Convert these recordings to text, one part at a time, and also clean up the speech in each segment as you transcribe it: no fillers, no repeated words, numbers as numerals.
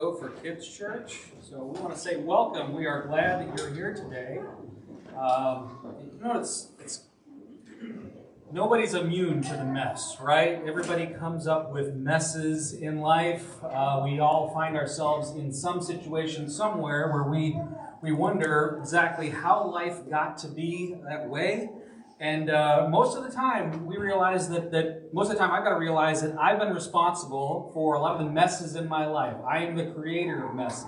For Kids Church. So we want to say welcome. We are glad that you're here today. It's nobody's immune to the mess, right? Everybody comes up with messes in life. We all find ourselves in some situation somewhere where we wonder exactly how life got to be that way. And most of the time, we realize that most of the time I've got to realize that I've been responsible for a lot of the messes in my life. I am the creator of messes.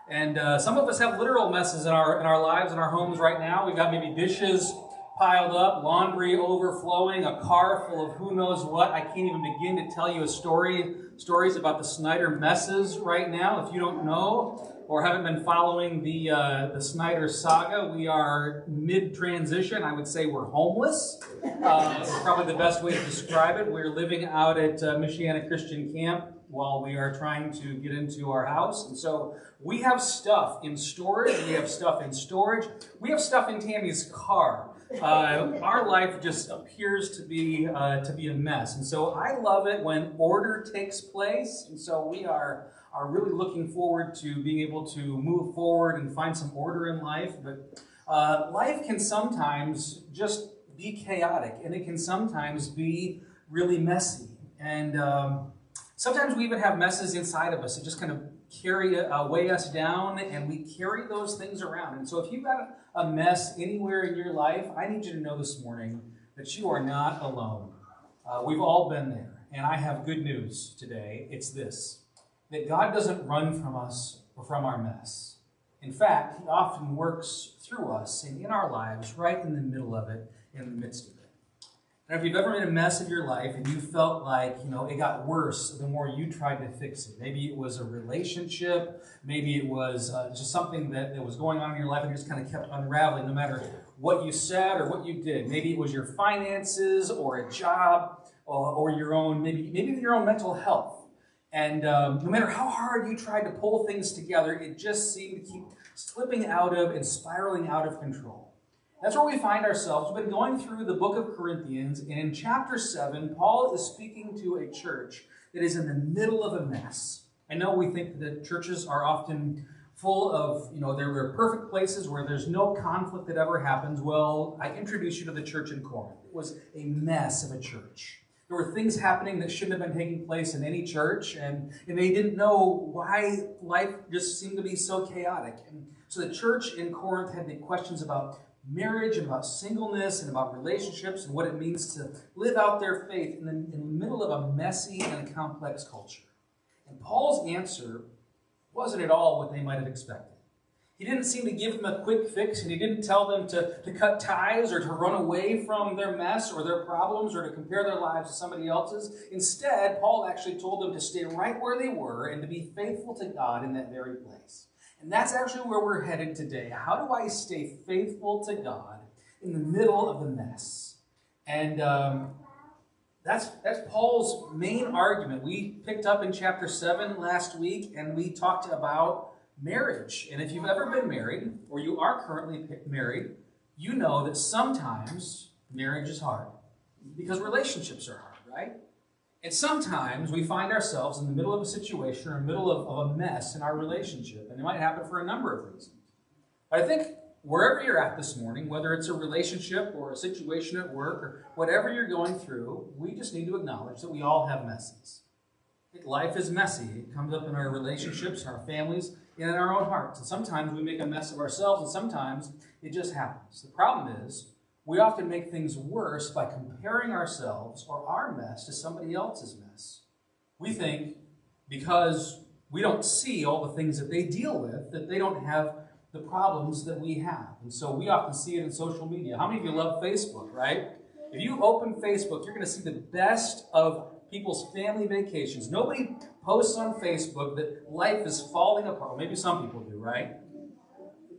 And some of us have literal messes in our lives, in our homes right now. We've got maybe dishes piled up, laundry overflowing, a car full of who knows what. I can't even begin to tell you stories about the Snyder messes right now. If you don't know or haven't been following the Snyder saga, we are mid-transition. I would say we're homeless. It's probably the best way to describe it. We're living out at Michiana Christian Camp while we are trying to get into our house. And so we have stuff in storage. We have stuff in storage. We have stuff in Tammy's car. Our life just appears to be a mess. And so I love it when order takes place. And so we are really looking forward to being able to move forward and find some order in life. But life can sometimes just be chaotic, and it can sometimes be really messy. And sometimes we even have messes inside of us that just kind of weigh us down, and we carry those things around. And so if you've got a mess anywhere in your life, I need you to know this morning that you are not alone. We've all been there. And I have good news today. It's this: that God doesn't run from us or from our mess. In fact, He often works through us and in our lives, right in the middle of it, in the midst of it. And if you've ever been in a mess of your life and you felt like, it got worse the more you tried to fix it. Maybe it was a relationship. Maybe it was just something that was going on in your life and it just kind of kept unraveling no matter what you said or what you did. Maybe it was your finances or a job or your own, maybe your own mental health. And no matter how hard you tried to pull things together, it just seemed to keep slipping out of and spiraling out of control. That's where we find ourselves. We've been going through the book of Corinthians, and in chapter 7, Paul is speaking to a church that is in the middle of a mess. I know we think that churches are often full of, they're perfect places where there's no conflict that ever happens. Well, I introduced you to the church in Corinth. It was a mess of a church. There were things happening that shouldn't have been taking place in any church, and they didn't know why life just seemed to be so chaotic. And so the church in Corinth had the questions about marriage and about singleness and about relationships and what it means to live out their faith in the middle of a messy and a complex culture. And Paul's answer wasn't at all what they might have expected. He didn't seem to give them a quick fix, and he didn't tell them to cut ties or to run away from their mess or their problems or to compare their lives to somebody else's. Instead, Paul actually told them to stay right where they were and to be faithful to God in that very place. And that's actually where we're headed today. How do I stay faithful to God in the middle of the mess? And that's Paul's main argument. We picked up in chapter 7 last week, and we talked about marriage. And if you've ever been married, or you are currently married, you know that sometimes marriage is hard because relationships are hard, right? And sometimes we find ourselves in the middle of a situation or in the middle of a mess in our relationship. And it might happen for a number of reasons. But I think wherever you're at this morning, whether it's a relationship or a situation at work or whatever you're going through, we just need to acknowledge that we all have messes. Life is messy. It comes up in our relationships, in our families, and in our own hearts. And sometimes we make a mess of ourselves, and sometimes it just happens. The problem is, we often make things worse by comparing ourselves or our mess to somebody else's mess. We think because we don't see all the things that they deal with, that they don't have the problems that we have. And so we often see it in social media. How many of you love Facebook, right? If you open Facebook, you're going to see the best of people's family vacations. Nobody posts on Facebook that life is falling apart. Well, maybe some people do, right?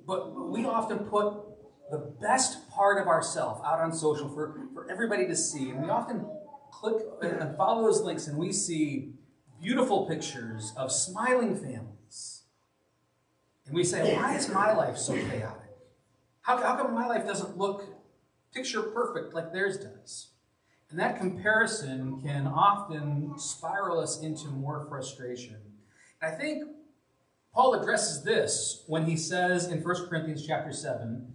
But we often put the best part of ourselves out on social for everybody to see. And we often click and follow those links, and we see beautiful pictures of smiling families. And we say, why is my life so chaotic? How come my life doesn't look picture perfect like theirs does? And that comparison can often spiral us into more frustration I think Paul addresses this when he says in 1 Corinthians chapter 7,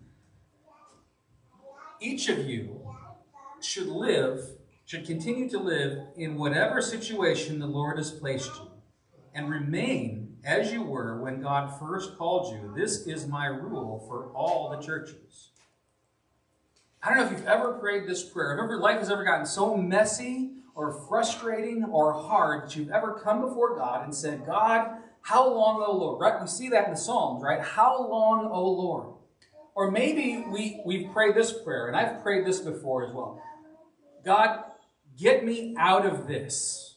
each of you should continue to live in whatever situation the Lord has placed you, and remain as you were when God first called you. This is my rule for all the churches. I don't know if you've ever prayed this prayer, if your life has ever gotten so messy or frustrating or hard that you've ever come before God and said, God, how long, O Lord? Right? We see that in the Psalms, right? How long, O Lord? Or maybe we've prayed this prayer, and I've prayed this before as well. God, get me out of this.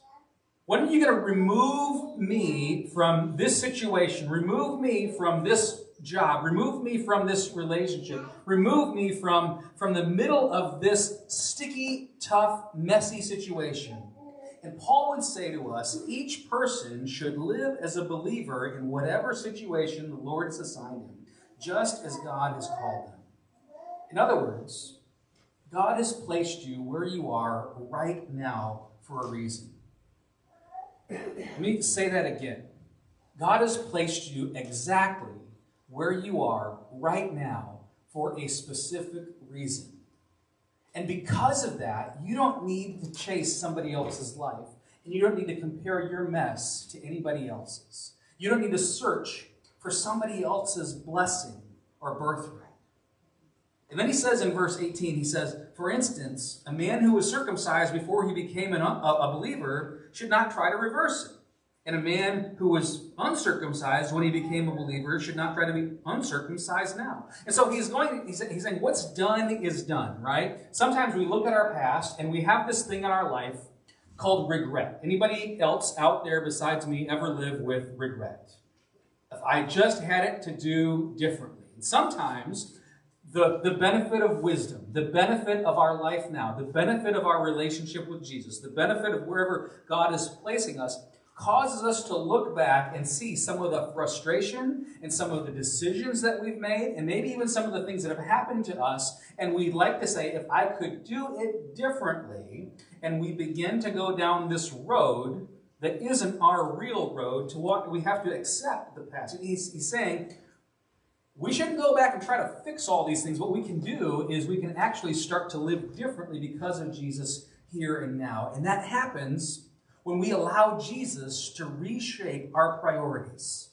When are you going to remove me from this situation? Remove me from this job. Remove me from this relationship. Remove me from the middle of this sticky, tough, messy situation. And Paul would say to us, each person should live as a believer in whatever situation the Lord has assigned him, just as God has called them. In other words, God has placed you where you are right now for a reason. Let me say that again. God has placed you exactly where you are right now for a specific reason. And because of that, you don't need to chase somebody else's life. And you don't need to compare your mess to anybody else's. You don't need to search for somebody else's blessing or birthright. And then he says in verse 18, he says, for instance, a man who was circumcised before he became a believer should not try to reverse it. And a man who was uncircumcised when he became a believer should not try to be uncircumcised now. And so he's saying what's done is done, right? Sometimes we look at our past and we have this thing in our life called regret. Anybody else out there besides me ever live with regret? If I just had it to do differently. And sometimes the benefit of wisdom, the benefit of our life now, the benefit of our relationship with Jesus, the benefit of wherever God is placing us, causes us to look back and see some of the frustration and some of the decisions that we've made, and maybe even some of the things that have happened to us, and we'd like to say, if I could do it differently, and we begin to go down this road that isn't our real road to walk, we have to accept the past. He's saying, we shouldn't go back and try to fix all these things. What we can do is we can actually start to live differently because of Jesus here and now. And that happens when we allow Jesus to reshape our priorities.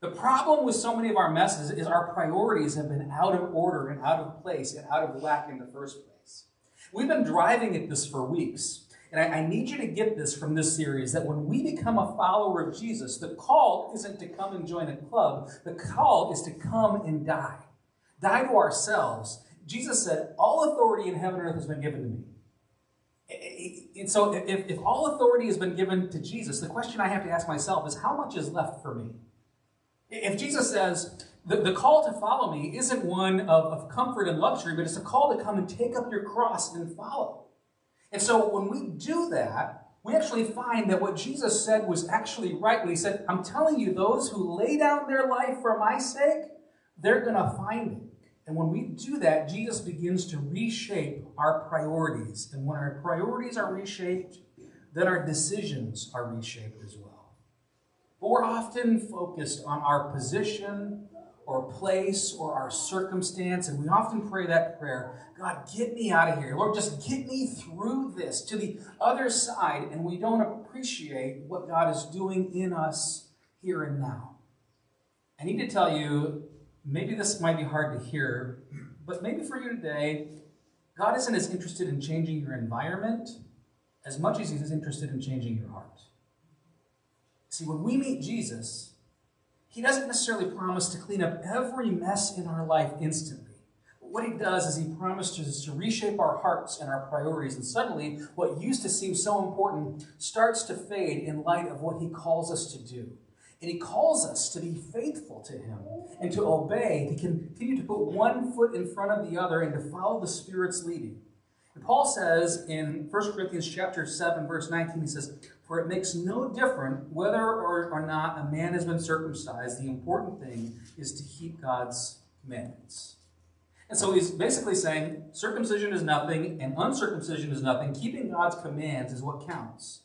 The problem with so many of our messes is our priorities have been out of order and out of place and out of whack in the first place. We've been driving at this for weeks. And I need you to get this from this series, that when we become a follower of Jesus, the call isn't to come and join a club. The call is to come and die. Die to ourselves. Jesus said, all authority in heaven and earth has been given to me. And so if all authority has been given to Jesus, the question I have to ask myself is, how much is left for me? If Jesus says, the call to follow me isn't one of comfort and luxury, but it's a call to come and take up your cross and follow. And so when we do that, we actually find that what Jesus said was actually right. When he said, I'm telling you, those who lay down their life for my sake, they're going to find it. And when we do that, Jesus begins to reshape our priorities. And when our priorities are reshaped, then our decisions are reshaped as well. But we're often focused on our position or place or our circumstance, and we often pray that prayer, God, get me out of here. Lord, just get me through this to the other side, and we don't appreciate what God is doing in us here and now. I need to tell you, maybe this might be hard to hear, but maybe for you today, God isn't as interested in changing your environment as much as he's interested in changing your heart. See, when we meet Jesus, he doesn't necessarily promise to clean up every mess in our life instantly. But what he does is he promises to reshape our hearts and our priorities. And suddenly, what used to seem so important starts to fade in light of what he calls us to do. And he calls us to be faithful to him and to obey, to continue to put one foot in front of the other and to follow the Spirit's leading. And Paul says in 1 Corinthians chapter 7, verse 19, he says, for it makes no difference whether or not a man has been circumcised. The important thing is to keep God's commandments. And so he's basically saying circumcision is nothing and uncircumcision is nothing. Keeping God's commands is what counts.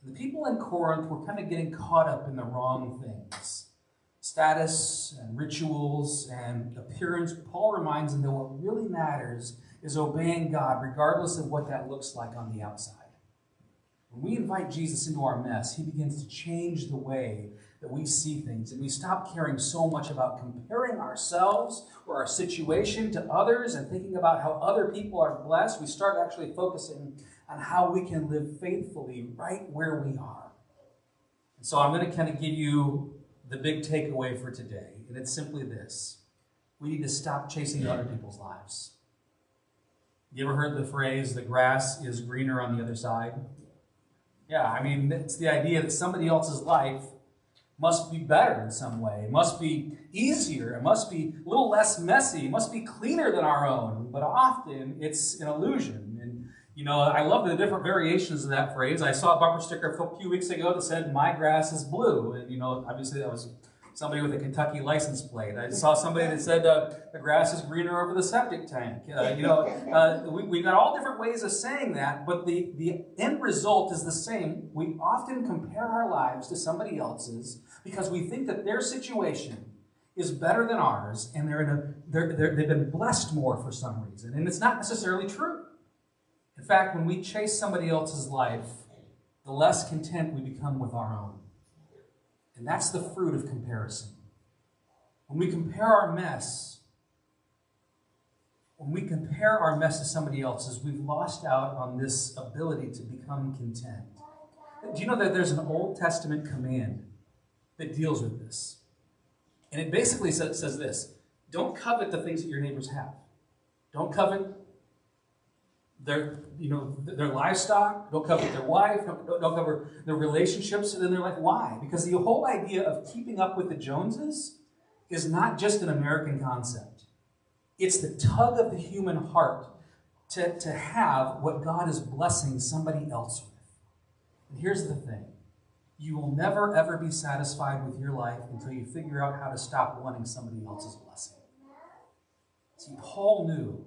The people in Corinth were kind of getting caught up in the wrong things. Status and rituals and appearance. Paul reminds them that what really matters is obeying God, regardless of what that looks like on the outside. When we invite Jesus into our mess, he begins to change the way that we see things. And we stop caring so much about comparing ourselves or our situation to others and thinking about how other people are blessed. We start actually focusing on how we can live faithfully right where we are. And so I'm going to kind of give you the big takeaway for today. And it's simply this. We need to stop chasing other people's lives. You ever heard the phrase, the grass is greener on the other side? Yeah, I mean, it's the idea that somebody else's life must be better in some way. It must be easier. It must be a little less messy. It must be cleaner than our own. But often, it's an illusion. And, you know, I love the different variations of that phrase. I saw a bumper sticker a few weeks ago that said, "My grass is blue." And, you know, obviously that was somebody with a Kentucky license plate. I saw somebody that said, "The grass is greener over the septic tank." We've got all different ways of saying that, but the end result is the same. We often compare our lives to somebody else's because we think that their situation is better than ours, and they've been blessed more for some reason. And it's not necessarily true. In fact, when we chase somebody else's life, the less content we become with our own. And that's the fruit of comparison. When we compare our mess to somebody else's, we've lost out on this ability to become content. Do you know that there's an Old Testament command that deals with this? And it basically says this: don't covet the things that your neighbors have. Don't covet their livestock. Don't covet their wife. Don't covet their relationships in their life. Why? Because the whole idea of keeping up with the Joneses is not just an American concept. It's the tug of the human heart to have what God is blessing somebody else with. And here's the thing. You will never, ever be satisfied with your life until you figure out how to stop wanting somebody else's blessing. See, Paul knew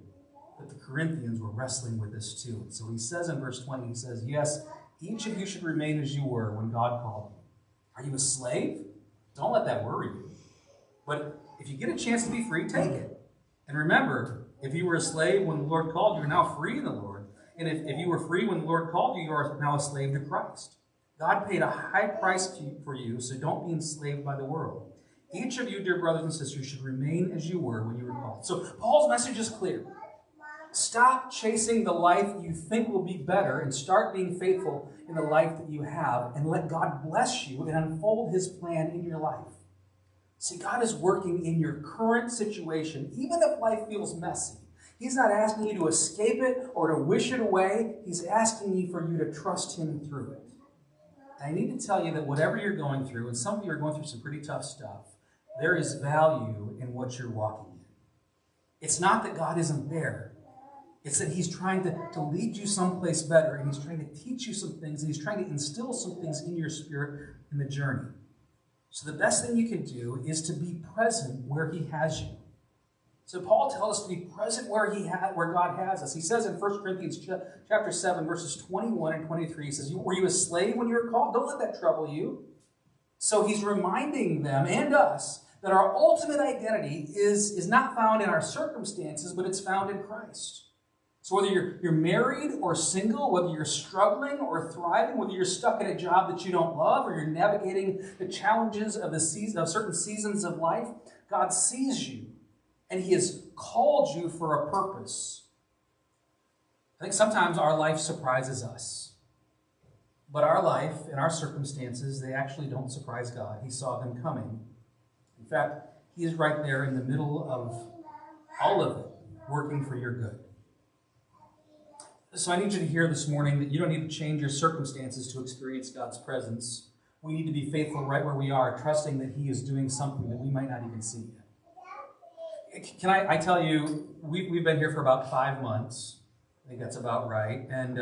that the Corinthians were wrestling with this too. So he says in verse 20, he says, "Yes, each of you should remain as you were when God called you." Are you a slave? Don't let that worry you. But if you get a chance to be free, take it. And remember, if you were a slave when the Lord called you, you're now free in the Lord. And if you were free when the Lord called you, you are now a slave to Christ. God paid a high price for you, so don't be enslaved by the world. Each of you, dear brothers and sisters, should remain as you were when you were called. So Paul's message is clear. Stop chasing the life you think will be better and start being faithful in the life that you have, and let God bless you and unfold his plan in your life. See, God is working in your current situation, even if life feels messy. He's not asking you to escape it or to wish it away. He's asking you for you to trust him through it. And I need to tell you that whatever you're going through, and some of you are going through some pretty tough stuff, there is value in what you're walking in. It's not that God isn't there. It's that he's trying to lead you someplace better, and he's trying to teach you some things, and he's trying to instill some things in your spirit in the journey. So the best thing you can do is to be present where he has you. So Paul tells us to be present where God has us. He says in 1 Corinthians chapter 7, verses 21 and 23, he says, "Were you a slave when you were called? Don't let that trouble you." So he's reminding them and us that our ultimate identity is not found in our circumstances, but it's found in Christ. So whether you're married or single, whether you're struggling or thriving, whether you're stuck in a job that you don't love, or you're navigating the challenges of certain seasons of life, God sees you, and he has called you for a purpose. I think sometimes our life surprises us. But our life and our circumstances, they actually don't surprise God. He saw them coming. In fact, he is right there in the middle of all of it, working for your good. So I need you to hear this morning that you don't need to change your circumstances to experience God's presence. We need to be faithful right where we are, trusting that he is doing something that we might not even see yet. Can I tell you, we've been here for about 5 months. I think that's about right. And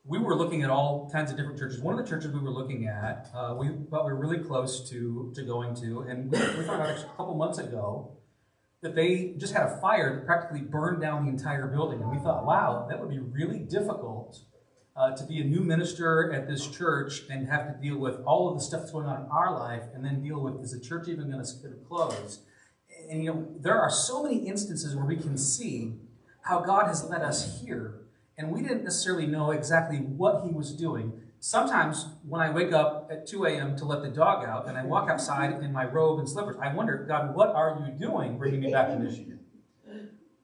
we were looking at all kinds of different churches. One of the churches we were looking at, we thought we were really close to going to. And we found out a couple months ago that they just had a fire that practically burned down the entire building. And we thought, wow, that would be really difficult to be a new minister at this church and have to deal with all of the stuff that's going on in our life, and then deal with, is the church even going to close? And there are so many instances where we can see how God has led us here, and we didn't necessarily know exactly what he was doing. Sometimes when I wake up at 2 a.m. to let the dog out and I walk outside in my robe and slippers, I wonder, God, what are you doing bringing me back to Michigan?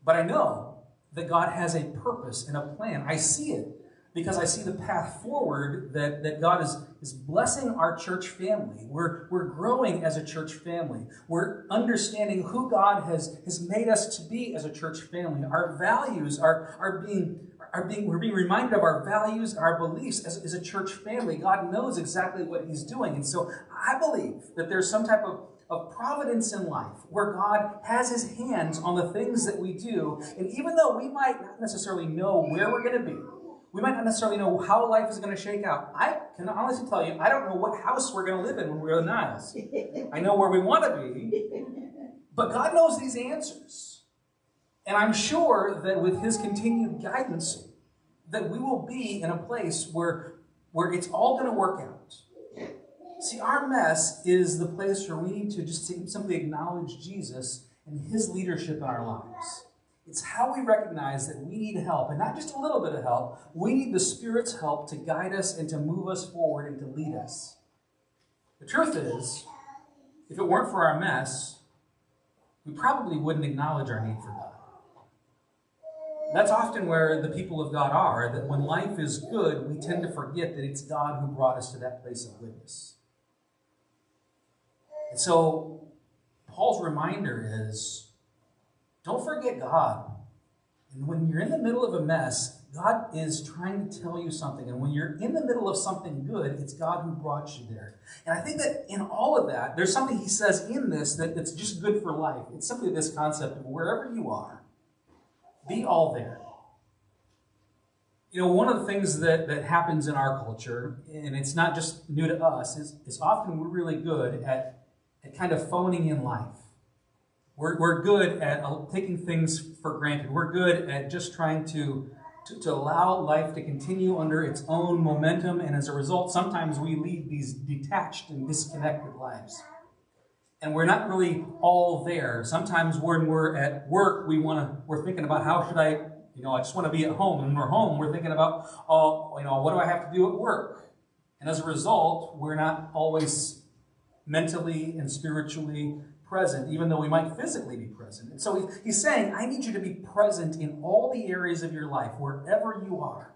But I know that God has a purpose and a plan. I see it because I see the path forward that God is blessing our church family. We're growing as a church family. We're understanding who God has made us to be as a church family. Our values we're being reminded of our values, our beliefs as a church family. God knows exactly what he's doing. And so I believe that there's some type of providence in life where God has his hands on the things that we do. And even though we might not necessarily know where we're going to be, we might not necessarily know how life is going to shake out. I can honestly tell you, I don't know what house we're going to live in when we're in the Niles. I know where we want to be, but God knows these answers. And I'm sure that with his continued guidance, that we will be in a place where it's all going to work out. See, our mess is the place where we need to just simply acknowledge Jesus and his leadership in our lives. It's how we recognize that we need help, and not just a little bit of help. We need the Spirit's help to guide us and to move us forward and to lead us. The truth is, if it weren't for our mess, we probably wouldn't acknowledge our need for God. That's often where the people of God are, that when life is good, we tend to forget that it's God who brought us to that place of goodness. And so, Paul's reminder is, don't forget God. And when you're in the middle of a mess, God is trying to tell you something. And when you're in the middle of something good, it's God who brought you there. And I think that in all of that, there's something he says in this that's just good for life. It's simply this concept of wherever you are, be all there. One of the things that happens in our culture, and it's not just new to us, is often we're really good at kind of phoning in life. We're good at taking things for granted. We're good at just trying to allow life to continue under its own momentum, and as a result, sometimes we lead these detached and disconnected lives. And we're not really all there. Sometimes when we're at work, we're thinking about how should I just want to be at home. And when we're home, we're thinking about, what do I have to do at work? And as a result, we're not always mentally and spiritually present, even though we might physically be present. And so he's saying, I need you to be present in all the areas of your life, wherever you are.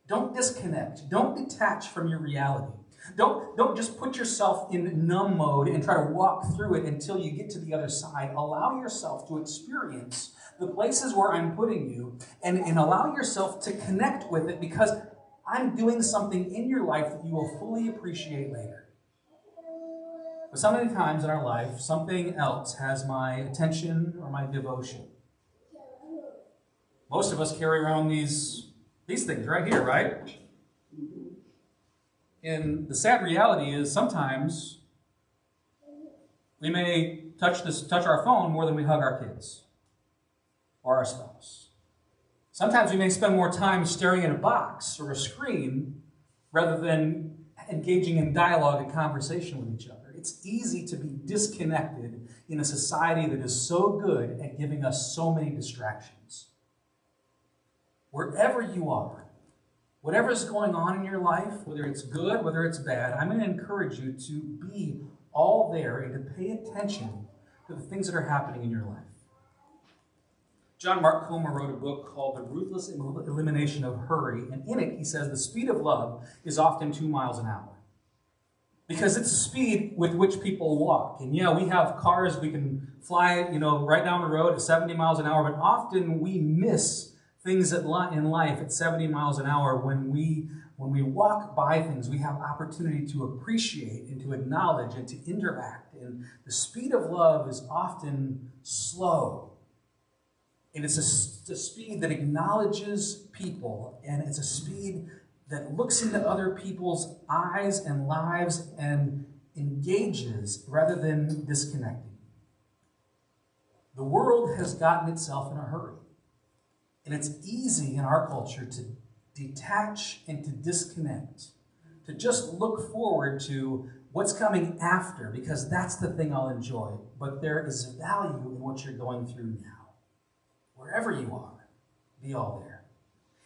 Don't disconnect. Don't detach from your reality. Don't just put yourself in numb mode and try to walk through it until you get to the other side. Allow yourself to experience the places where I'm putting you and allow yourself to connect with it, because I'm doing something in your life that you will fully appreciate later. But so many times in our life, something else has my attention or my devotion. Most of us carry around these things right here, right? And the sad reality is sometimes we may touch our phone more than we hug our kids or our spouse. Sometimes we may spend more time staring at a box or a screen rather than engaging in dialogue and conversation with each other. It's easy to be disconnected in a society that is so good at giving us so many distractions. Wherever you are, whatever is going on in your life, whether it's good, whether it's bad, I'm going to encourage you to be all there and to pay attention to the things that are happening in your life. John Mark Comer wrote a book called The Ruthless Elimination of Hurry, and in it he says the speed of love is often 2 miles an hour. Because it's the speed with which people walk. And yeah, we have cars, we can fly, right down the road at 70 miles an hour, but often we miss things in life at 70 miles an hour. When we walk by things, we have opportunity to appreciate and to acknowledge and to interact. And the speed of love is often slow. And it's a speed that acknowledges people, and it's a speed that looks into other people's eyes and lives and engages rather than disconnecting. The world has gotten itself in a hurry. And it's easy in our culture detach and to disconnect, to just look forward to what's coming after, because that's the thing I'll enjoy. But there is value in what you're going through now. Wherever you are, be all there.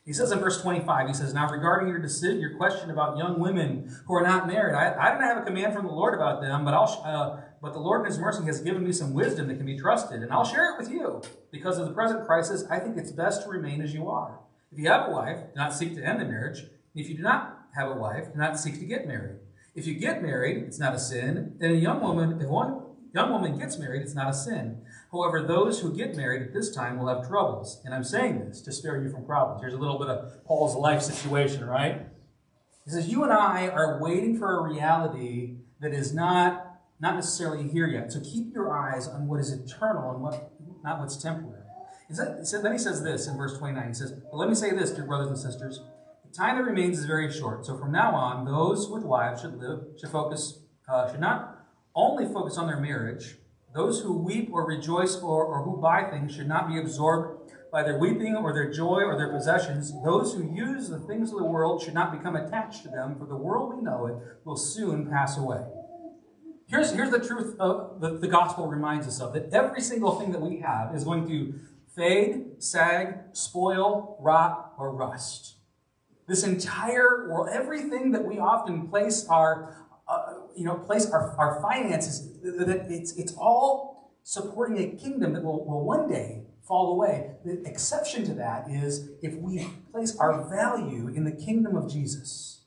He says in verse 25, he says, now regarding your question about young women who are not married, I don't have a command from the Lord about them, but the Lord in his mercy has given me some wisdom that can be trusted, and I'll share it with you. Because of the present crisis, I think it's best to remain as you are. If you have a wife, do not seek to end the marriage. If you do not have a wife, do not seek to get married. If you get married, it's not a sin. And if one young woman gets married, it's not a sin. However, those who get married at this time will have troubles. And I'm saying this to spare you from problems. Here's a little bit of Paul's life situation, right? He says, you and I are waiting for a reality that is not necessarily here yet. So keep your eyes on what is eternal and not what's temporary. Then he says this in verse 29. He says, but let me say this, dear brothers and sisters. The time that remains is very short. So from now on, those with wives should not only focus on their marriage. Those who weep or rejoice or who buy things should not be absorbed by their weeping or their joy or their possessions. Those who use the things of the world should not become attached to them, for the world we know it will soon pass away. Here's the truth the gospel reminds us of, that every single thing that we have is going to fade, sag, spoil, rot, or rust. This entire world, everything that we often place our finances, that it's all supporting a kingdom that will one day fall away. The exception to that is if we place our value in the kingdom of Jesus.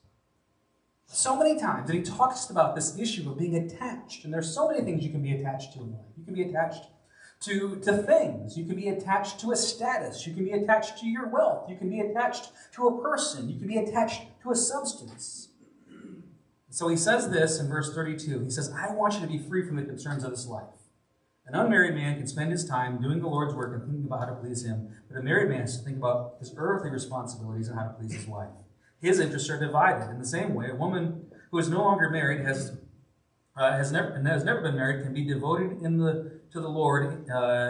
So many times, and he talks about this issue of being attached, and there's so many things you can be attached to in life. You can be attached to things. You can be attached to a status. You can be attached to your wealth. You can be attached to a person. You can be attached to a substance. So he says this in verse 32. He says, I want you to be free from the concerns of this life. An unmarried man can spend his time doing the Lord's work and thinking about how to please him, but a married man has to think about his earthly responsibilities and how to please his wife. His interests are divided. In the same way, a woman who is no longer married has never been married can be devoted to the Lord,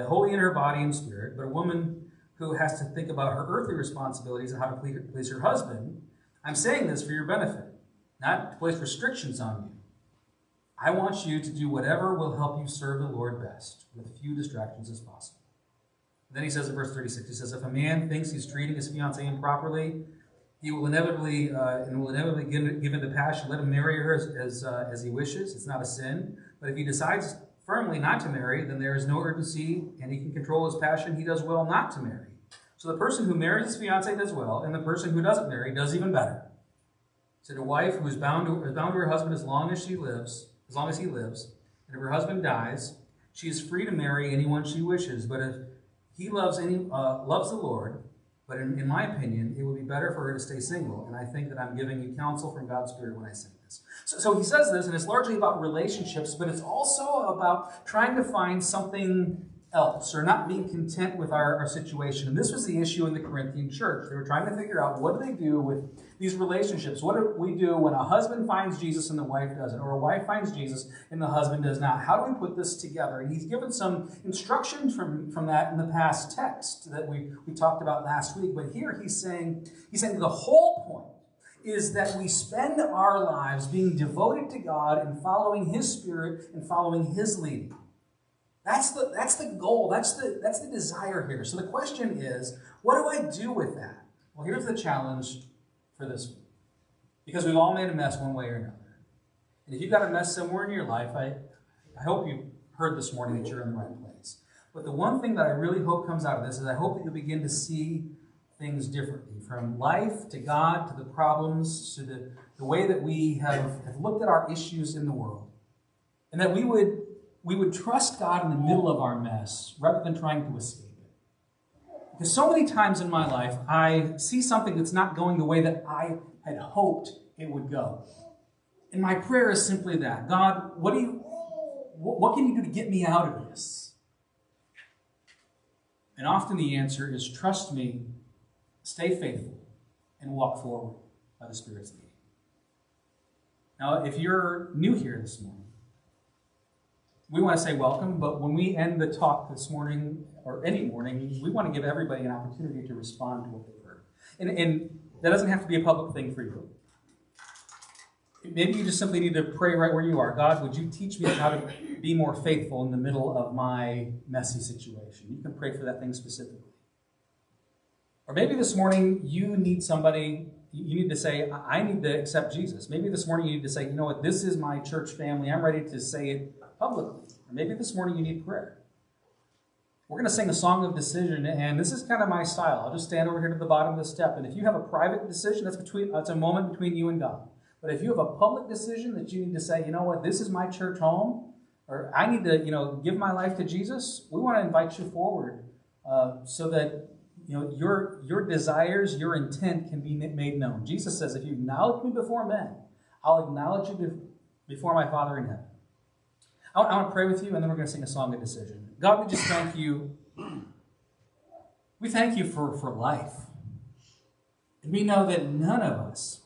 wholly in her body and spirit. But a woman who has to think about her earthly responsibilities and how to please her husband, I'm saying this for your benefit, not to place restrictions on you. I want you to do whatever will help you serve the Lord best, with few distractions as possible. And then he says in verse 36, he says, if a man thinks he's treating his fiancée improperly, he will inevitably give into passion. Let him marry her as he wishes. It's not a sin. But if he decides firmly not to marry, then there is no urgency, and he can control his passion. He does well not to marry. So the person who marries his fiancée does well, and the person who doesn't marry does even better. So the wife who is bound to her husband as long as he lives, and if her husband dies, she is free to marry anyone she wishes. But if he loves the Lord, but in my opinion, it would be better for her to stay single. And I think that I'm giving you counsel from God's Spirit when I say this. So he says this, and it's largely about relationships, but it's also about trying to find something else, or not being content with our situation. And this was the issue in the Corinthian church. They were trying to figure out, what do they do with these relationships? What do we do when a husband finds Jesus and the wife doesn't, or a wife finds Jesus and the husband does not? How do we put this together? And he's given some instruction from that in the past text that we talked about last week. But here he's saying the whole point is that we spend our lives being devoted to God and following His Spirit and following His leading. That's the goal. That's the desire here. So the question is, what do I do with that? Well, here's the challenge for this week. Because we've all made a mess one way or another. And if you've got a mess somewhere in your life, I hope you heard this morning that you're in the right place. But the one thing that I really hope comes out of this is I hope that you'll begin to see things differently. From life to God to the problems to the way that we have looked at our issues in the world. And that we would trust God in the middle of our mess rather than trying to escape it. Because so many times in my life, I see something that's not going the way that I had hoped it would go. And my prayer is simply that. God, what can you do to get me out of this? And often the answer is, trust me, stay faithful, and walk forward by the Spirit's leading. Now, if you're new here this morning, we want to say welcome, but when we end the talk this morning, or any morning, we want to give everybody an opportunity to respond to what they've heard. And That doesn't have to be a public thing for you. Maybe you just simply need to pray right where you are. God, would you teach me how to be more faithful in the middle of my messy situation? You can pray for that thing specifically. Or maybe this morning you need to say, I need to accept Jesus. Maybe this morning you need to say, you know what, this is my church family. I'm ready to say it publicly. Or maybe this morning you need prayer. We're going to sing a song of decision, and this is kind of my style. I'll just stand over here to the bottom of the step. And if you have a private decision, that's a moment between you and God. But if you have a public decision that you need to say, you know what, this is my church home, or I need to, give my life to Jesus, we want to invite you forward so that, your desires, your intent can be made known. Jesus says, if you acknowledge me before men, I'll acknowledge you before my Father in heaven. I want to pray with you, and then we're going to sing a song of decision. God, we just thank you. We thank you for life. And we know that none of us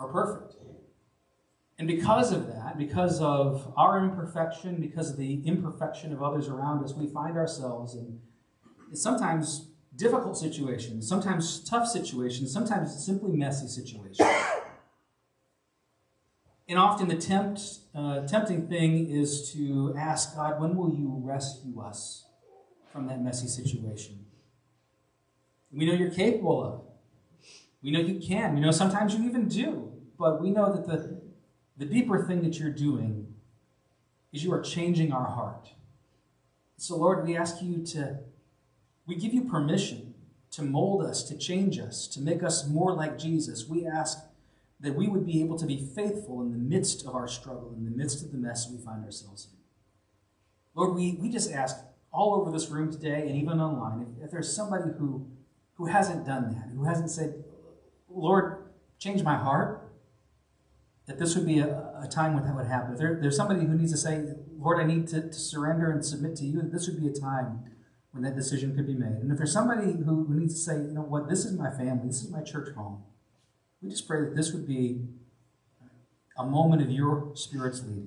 are perfect. And because of that, because of our imperfection, because of the imperfection of others around us, we find ourselves in sometimes difficult situations, sometimes tough situations, sometimes simply messy situations. And often the tempting thing is to ask God, when will you rescue us from that messy situation? We know you're capable of it. We know you can. We know sometimes you even do. But we know that the deeper thing that you're doing is you are changing our heart. So Lord, we give you permission to mold us, to change us, to make us more like Jesus. We ask that we would be able to be faithful in the midst of our struggle, in the midst of the mess we find ourselves in. Lord, we just ask all over this room today and even online, if there's somebody who hasn't done that, who hasn't said, Lord, change my heart, that this would be a time when that would happen. If there's somebody who needs to say, Lord, I need to surrender and submit to you, this would be a time when that decision could be made. And if there's somebody who needs to say, you know what, this is my family, this is my church home, we just pray that this would be a moment of your Spirit's leading.